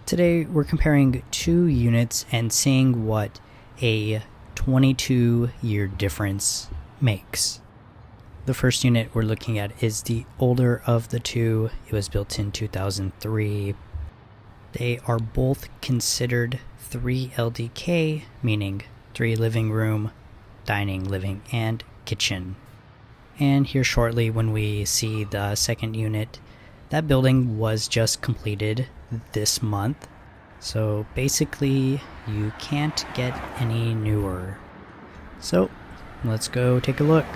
Today we're comparing two units and seeing what a 22-year difference makes. The first unit we're looking at is the older of the two. It was built in 2003. They are both considered 3 LDK, meaning 3 living room, dining, living, and kitchen. And here shortly when we see the second unit, that building was just completed this month. So basically you can't get any newer. So let's go take a look.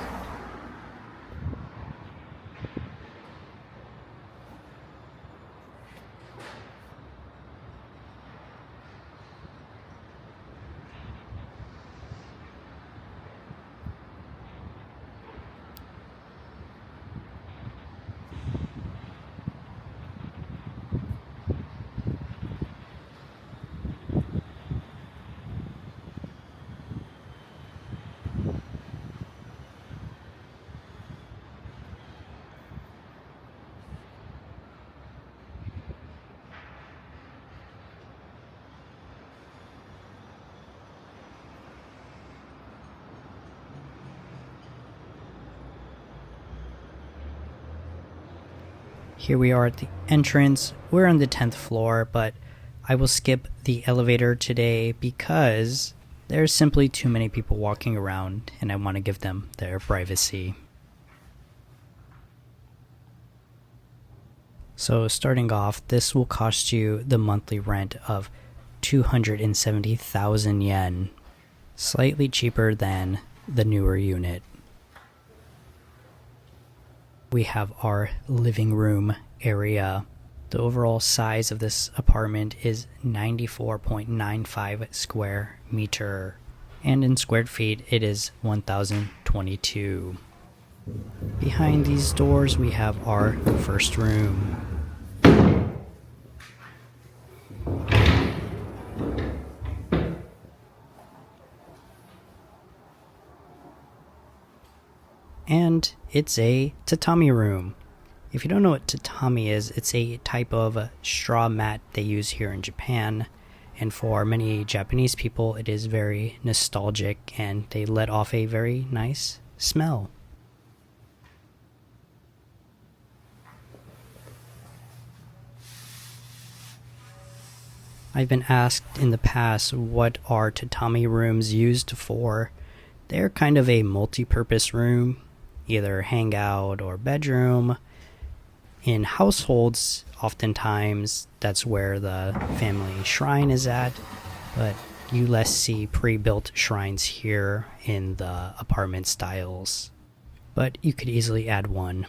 Here we are at the entrance. We're on the 10th floor, but I will skip the elevator today because there's simply too many people walking around and I want to give them their privacy. So starting off, this will cost you the monthly rent of 270,000 yen, slightly cheaper than the newer unit. We have our living room area. The overall size of this apartment is 94.95 square meter, and in square feet it is 1,022. Behind these doors we have our first room. And it's a tatami room. If you don't know what tatami is, it's a type of straw mat they use here in Japan. And for many Japanese people, it is very nostalgic and they let off a very nice smell. I've been asked in the past what are tatami rooms used for. They're kind of a multi-purpose room, either hangout or bedroom. In households, oftentimes that's where the family shrine is at, but you less see pre-built shrines here in the apartment styles. But you could easily add one.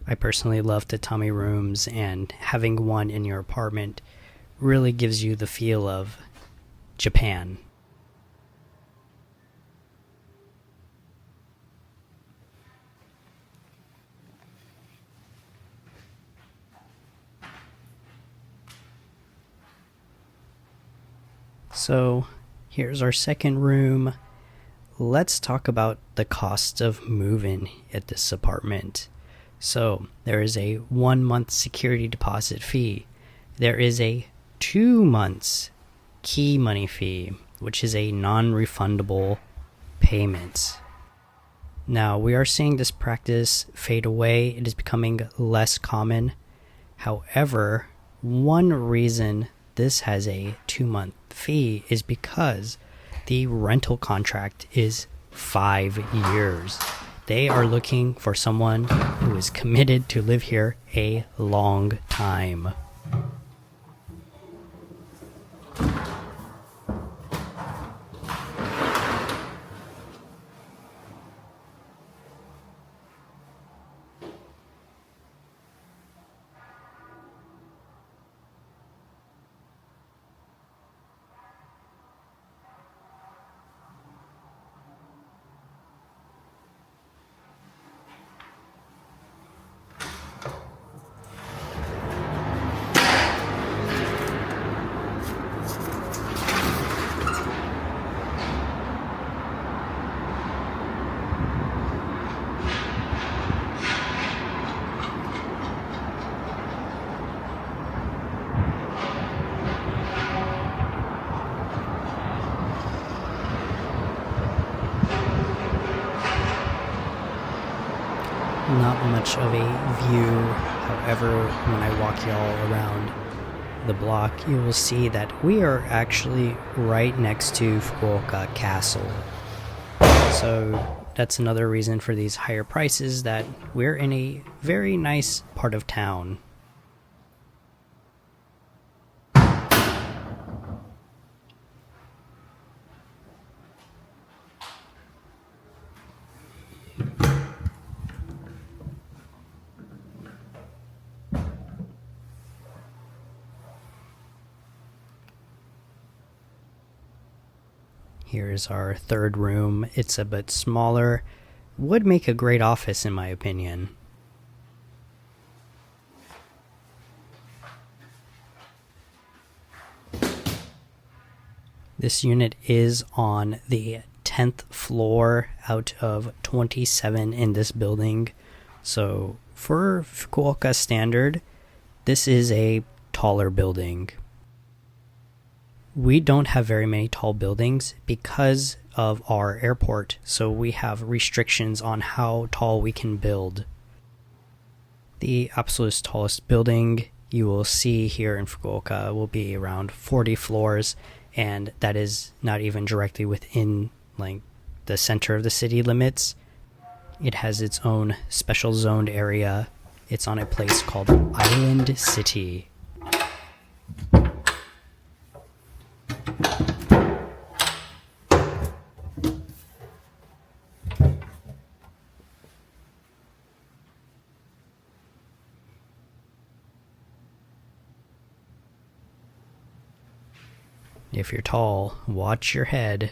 I personally love tatami rooms, and having one in your apartment really gives you the feel of Japan. So here's our second room. Let's talk about the cost of moving at this apartment. So there is a 1-month security deposit fee. There is a 2 months key money fee, which is a non-refundable payment. Now we are seeing this practice fade away. It is becoming less common. However, one reason this has a 2-month fee is because the rental contract is 5 years. They are looking for someone who is committed to live here a long time. not much of a view. However, when I walk y'all around the block, you will see that we are actually right next to Fukuoka Castle. So that's another reason for these higher prices, that we're in a very nice part of town. Here's our third room. It's a bit smaller. Would make a great office in my opinion. This unit is on the 10th floor out of 27 in this building. So for Fukuoka standard, this is a taller building. We don't have very many tall buildings because of our airport, so we have restrictions on how tall we can build. The absolute tallest building you will see here in Fukuoka will be around 40 floors, and that is not even directly within like the center of the city limits. It has its own special zoned area. It's on a place called Island City. If you're tall, watch your head.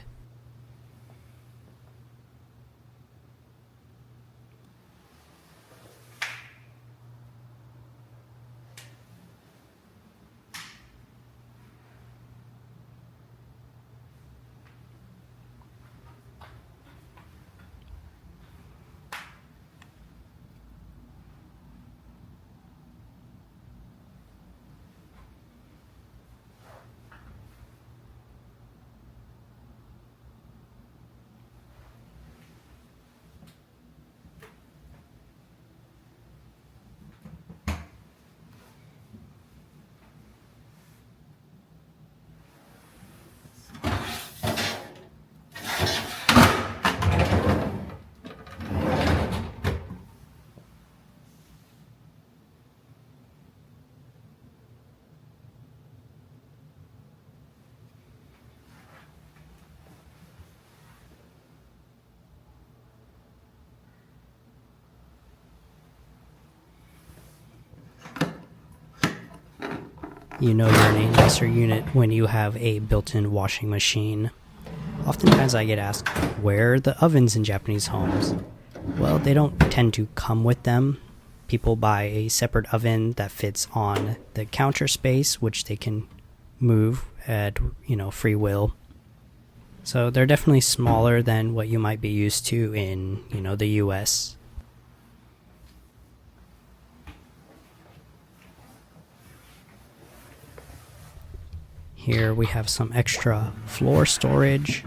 You know you're in a nicer unit when you have a built-in washing machine. Oftentimes I get asked, where are the ovens in Japanese homes? Well, they don't tend to come with them. People buy a separate oven that fits on the counter space, which they can move at, free will. So they're definitely smaller than what you might be used to in, the US. Here we have some extra floor storage.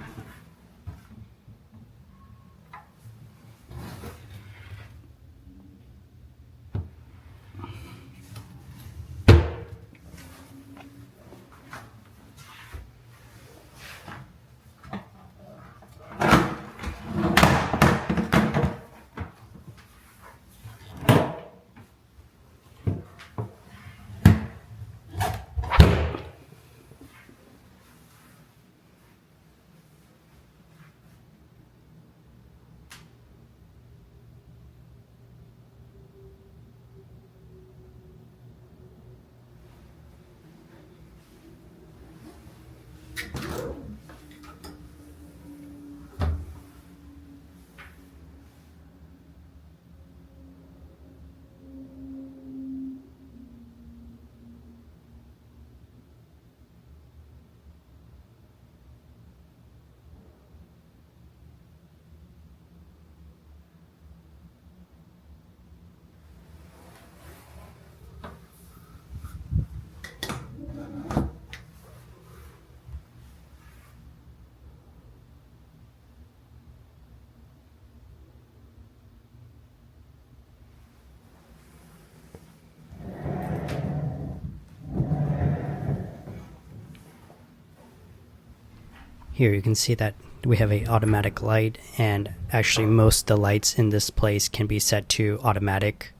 Here you can see that we have a automatic light, and actually most of the lights in this place can be set to automatic.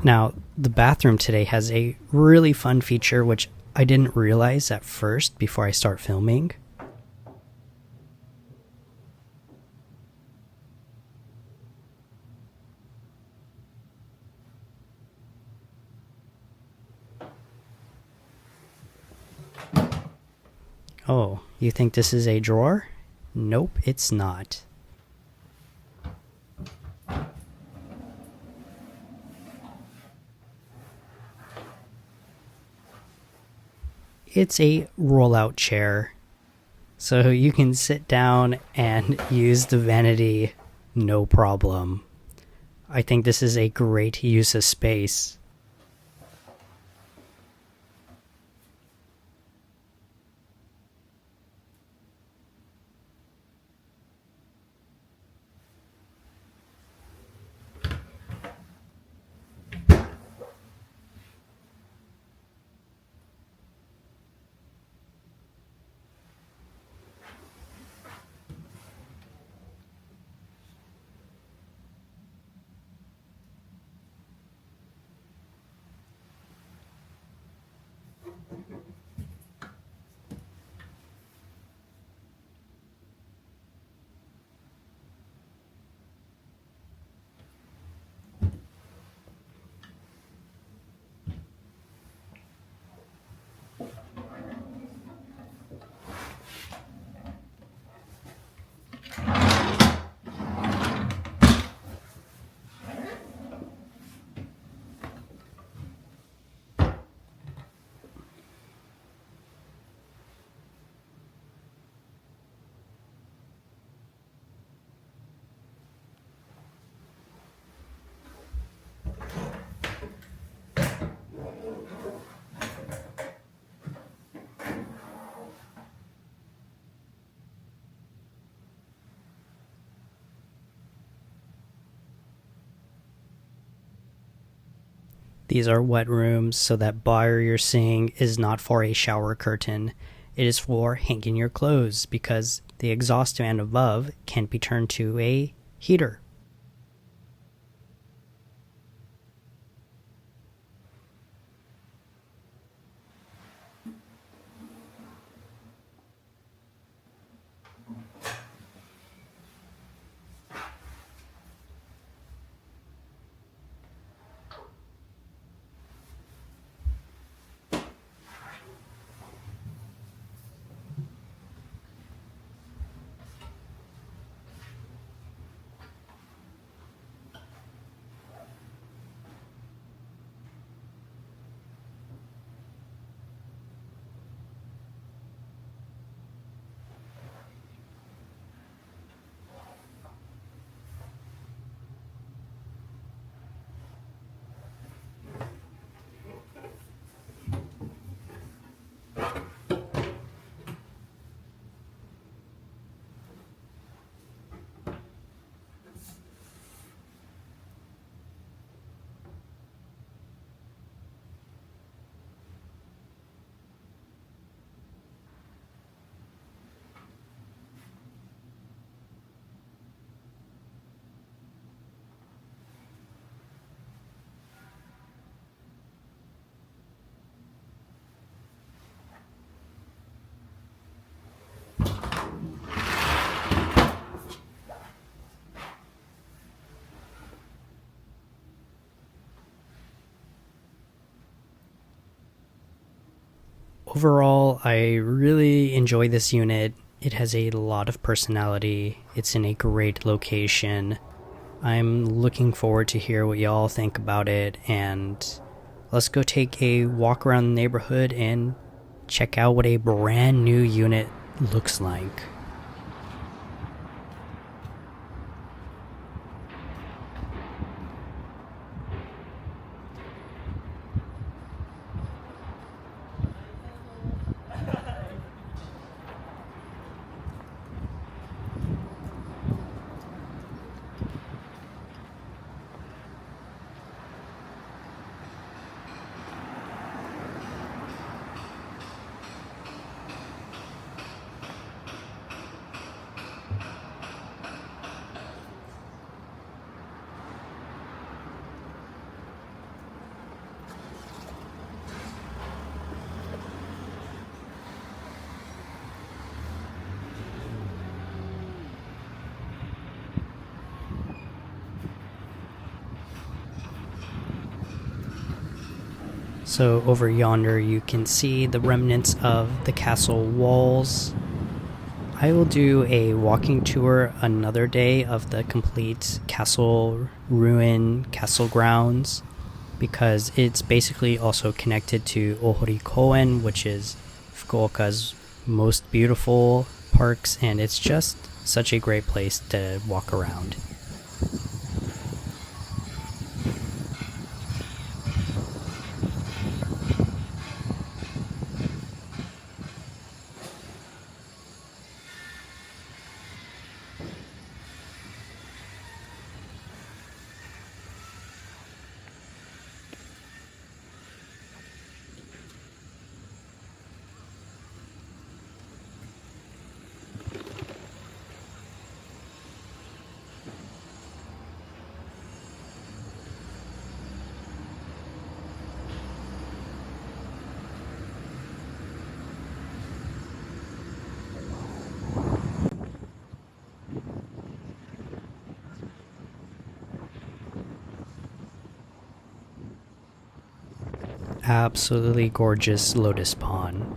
Now, the bathroom today has a really fun feature which I didn't realize at first before I start filming. Oh, you think this is a drawer? Nope, it's not. It's a rollout chair. So you can sit down and use the vanity no problem. I think this is a great use of space. These are wet rooms, so that bar you're seeing is not for a shower curtain. It is for hanging your clothes because the exhaust fan above can be turned to a heater. Overall, I really enjoy this unit. It has a lot of personality. It's in a great location. I'm looking forward to hear what y'all think about it, and let's go take a walk around the neighborhood and check out what a brand new unit looks like. So over yonder you can see the remnants of the castle walls. I will do a walking tour another day of the complete castle ruin, castle grounds, because it's basically also connected to Ohori Koen, which is Fukuoka's most beautiful parks, and it's just such a great place to walk around. Absolutely gorgeous lotus pond.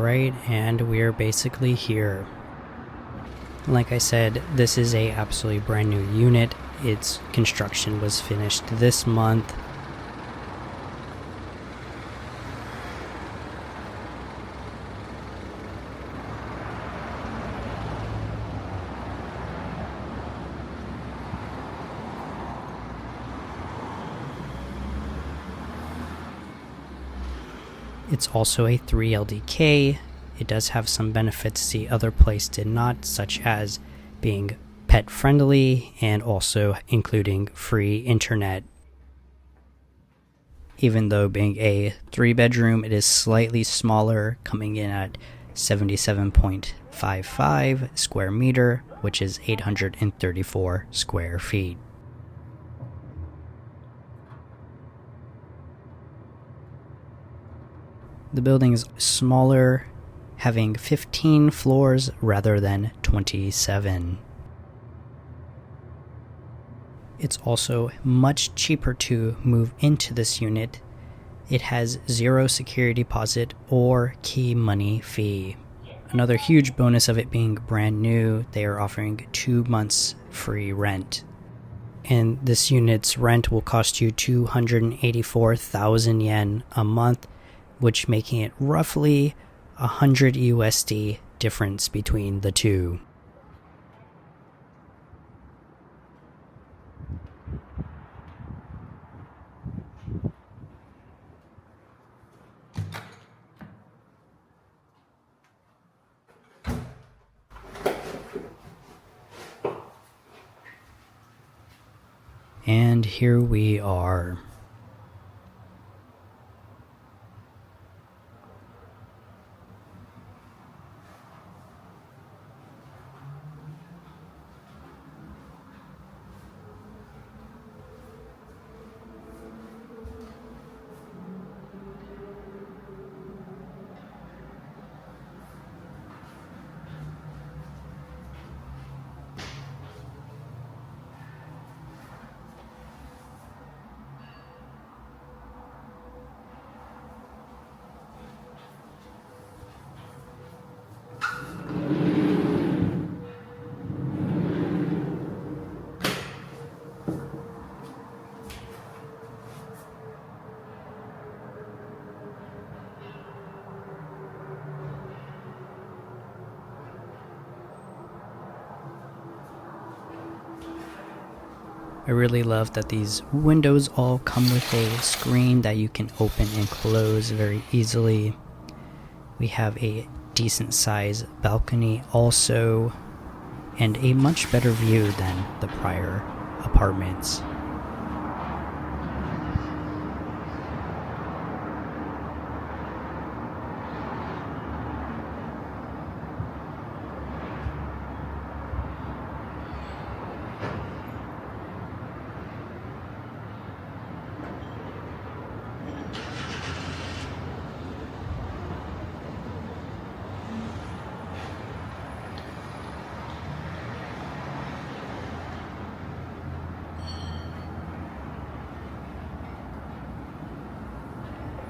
Alright, and we're basically here. Like I said, this is a absolutely brand new unit. Its construction was finished this month. It's also a 3LDK. It does have some benefits the other place did not, such as being pet friendly and also including free internet. Even though being a 3-bedroom, it is slightly smaller, coming in at 77.55 square meter, which is 834 square feet. The building is smaller, having 15 floors rather than 27. It's also much cheaper to move into this unit. It has 0 security deposit or key money fee. Another huge bonus of it being brand new, they are offering 2 months free rent. And this unit's rent will cost you 284,000 yen a month, which making it roughly 100 USD difference between the two. And here we are. I really love that these windows all come with a screen that you can open and close very easily. We have a decent size balcony also, and a much better view than the prior apartments.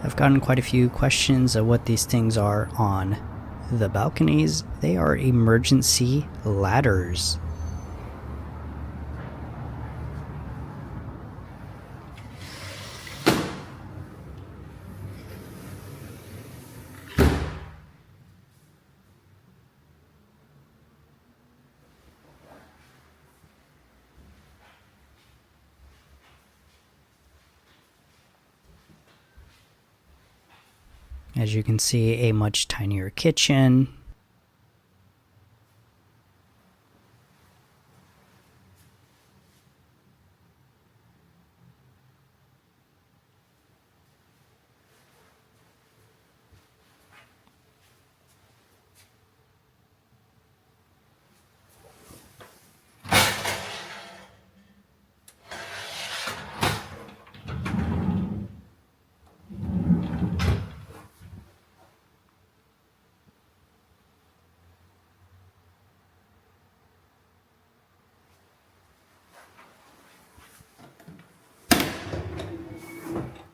I've gotten quite a few questions of what these things are on the balconies. They are emergency ladders. As you can see, a much tinier kitchen.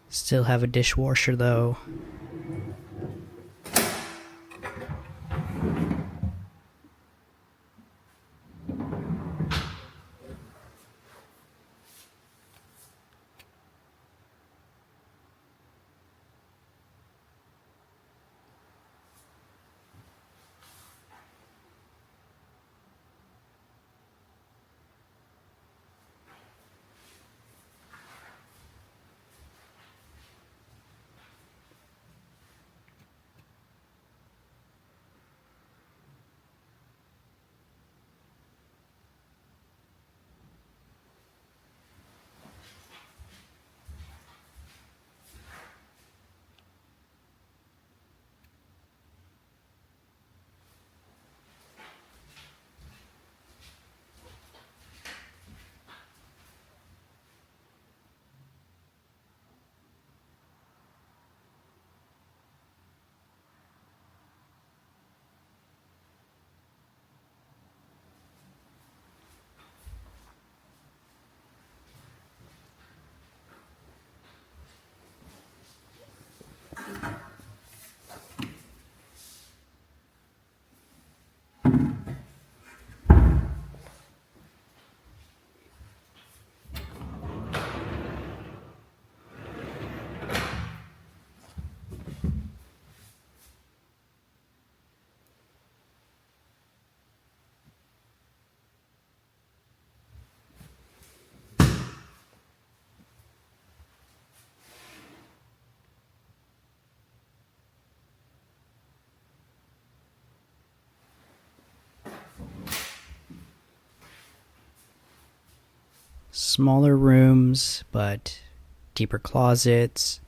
Still have a dishwasher though. smaller rooms, but deeper closets.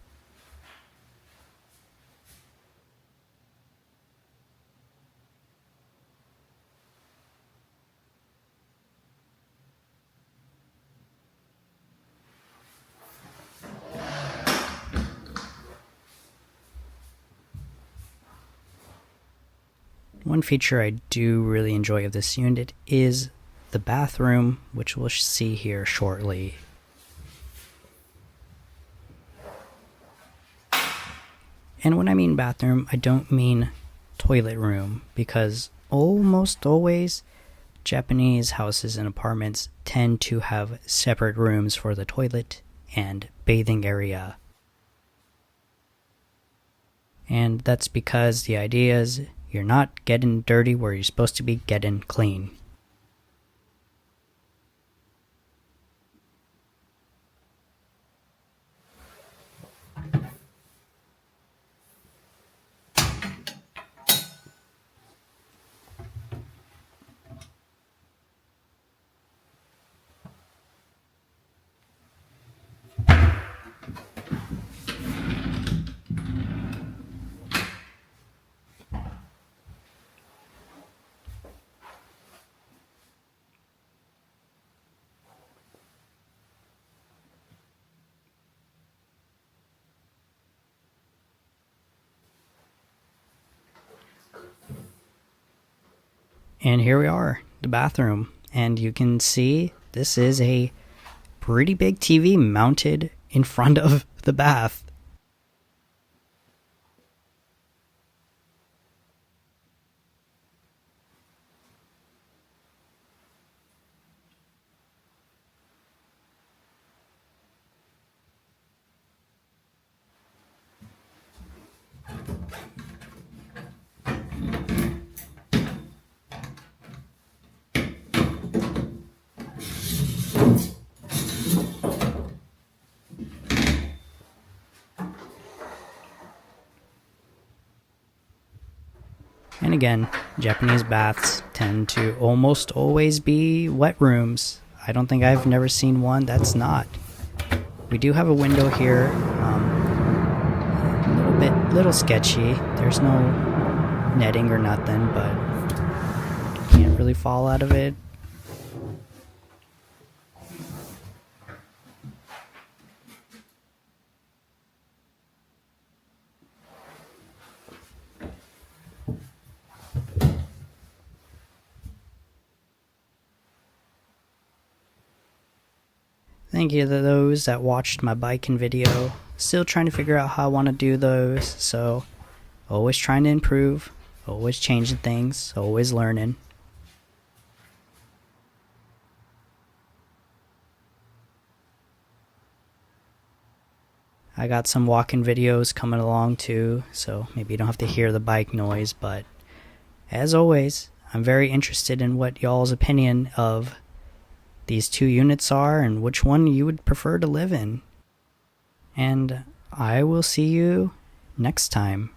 One feature I do really enjoy of this unit is the bathroom, which we'll see here shortly. And when I mean bathroom, I don't mean toilet room, because almost always Japanese houses and apartments tend to have separate rooms for the toilet and bathing area. And that's because the idea is you're not getting dirty where you're supposed to be getting clean. And here we are, the bathroom. And you can see this is a pretty big TV mounted in front of the bath. And again, Japanese baths tend to almost always be wet rooms. I don't think I've never seen one that's not. We do have a window here, a little sketchy. There's no netting or nothing, but can't really fall out of it. Thank you to those that watched my biking video. Still trying to figure out how I want to do those, so always trying to improve, always changing things, always learning. I got some walking videos coming along too, so maybe you don't have to hear the bike noise, but as always, I'm very interested in what y'all's opinion of these two units are and which one you would prefer to live in. And I will see you next time.